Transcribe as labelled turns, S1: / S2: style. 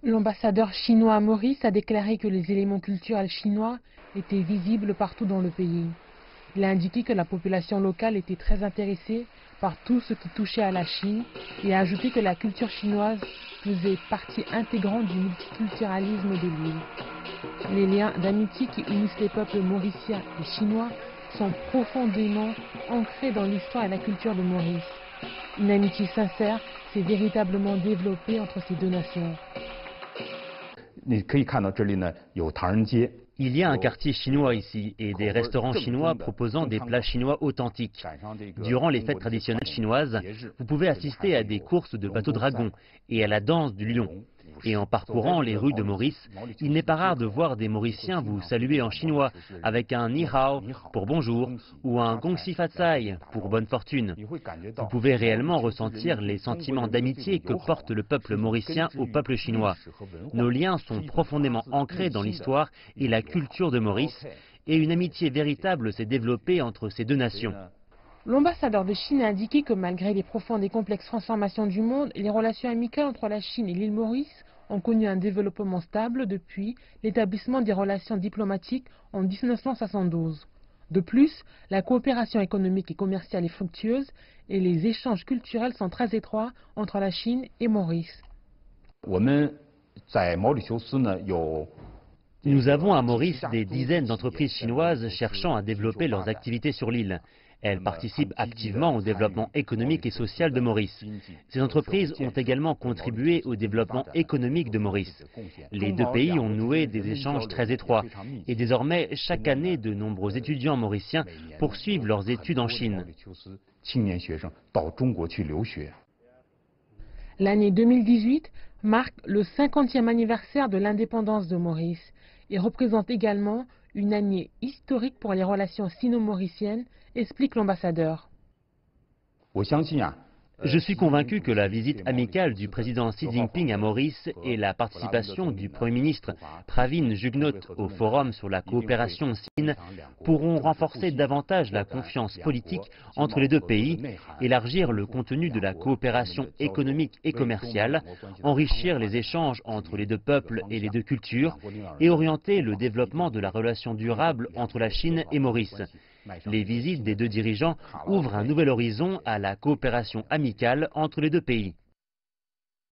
S1: L'ambassadeur chinois à Maurice a déclaré que les éléments culturels chinois étaient visibles partout dans le pays. Il a indiqué que la population locale était très intéressée par tout ce qui touchait à la Chine et a ajouté que la culture chinoise faisait partie intégrante du multiculturalisme de l'île. Les liens d'amitié qui unissent les peuples mauriciens et chinois sont profondément ancrés dans l'histoire et la culture de Maurice. Une amitié sincère s'est véritablement développée entre ces deux nations.
S2: Il y a un quartier chinois ici et des restaurants chinois proposant des plats chinois authentiques. Durant les fêtes traditionnelles chinoises, vous pouvez assister à des courses de bateaux dragons et à la danse du lion. Et en parcourant les rues de Maurice, il n'est pas rare de voir des Mauriciens vous saluer en chinois avec un ni hao pour bonjour ou un gong xi fa cai pour bonne fortune. Vous pouvez réellement ressentir les sentiments d'amitié que porte le peuple mauricien au peuple chinois. Nos liens sont profondément ancrés dans l'histoire et la culture de Maurice, et une amitié véritable s'est développée entre ces deux nations.
S1: L'ambassadeur de Chine a indiqué que malgré les profondes et complexes transformations du monde, les relations amicales entre la Chine et l'île Maurice ont connu un développement stable depuis l'établissement des relations diplomatiques en 1972. De plus, la coopération économique et commerciale est fructueuse et les échanges culturels sont très étroits entre la Chine et Maurice.
S2: Nous avons à Maurice des dizaines d'entreprises chinoises cherchant à développer leurs activités sur l'île. Elles participent activement au développement économique et social de Maurice. Ces entreprises ont également contribué au développement économique de Maurice. Les deux pays ont noué des échanges très étroits et désormais, chaque année, de nombreux étudiants mauriciens poursuivent leurs études en Chine.
S1: L'année 2018 marque le 50e anniversaire de l'indépendance de Maurice et représente également une année historique pour les relations sino-mauriciennes, explique l'ambassadeur.
S2: Je suis convaincu que la visite amicale du président Xi Jinping à Maurice et la participation du Premier ministre Pravin Jugnauth au Forum sur la coopération Sine pourront renforcer davantage la confiance politique entre les deux pays, élargir le contenu de la coopération économique et commerciale, enrichir les échanges entre les deux peuples et les deux cultures et orienter le développement de la relation durable entre la Chine et Maurice. Les visites des deux dirigeants ouvrent un nouvel horizon à la coopération amicale entre les deux pays.